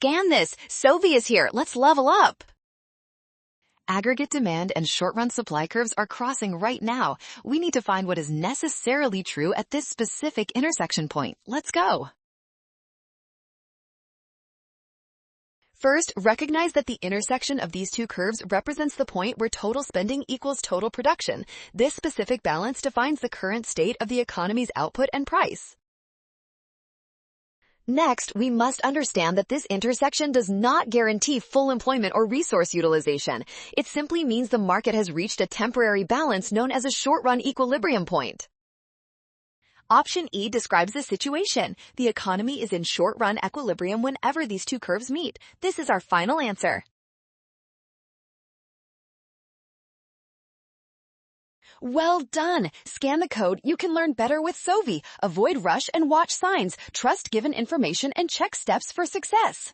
Scan this. Sovi is here. Let's level up. Aggregate demand and short-run supply curves are crossing right now. We need to find what is necessarily true at this specific intersection point. Let's go. First, recognize that the intersection of these two curves represents the point where total spending equals total production. This specific balance defines the current state of the economy's output and price. Next, we must understand that this intersection does not guarantee full employment or resource utilization. It simply means the market has reached a temporary balance known as a short-run equilibrium point. Option E describes the situation. The economy is in short-run equilibrium whenever these two curves meet. This is our final answer. Well done! Scan the code. You can learn better with Sovi. Avoid rush and watch signs. Trust given information and check steps for success.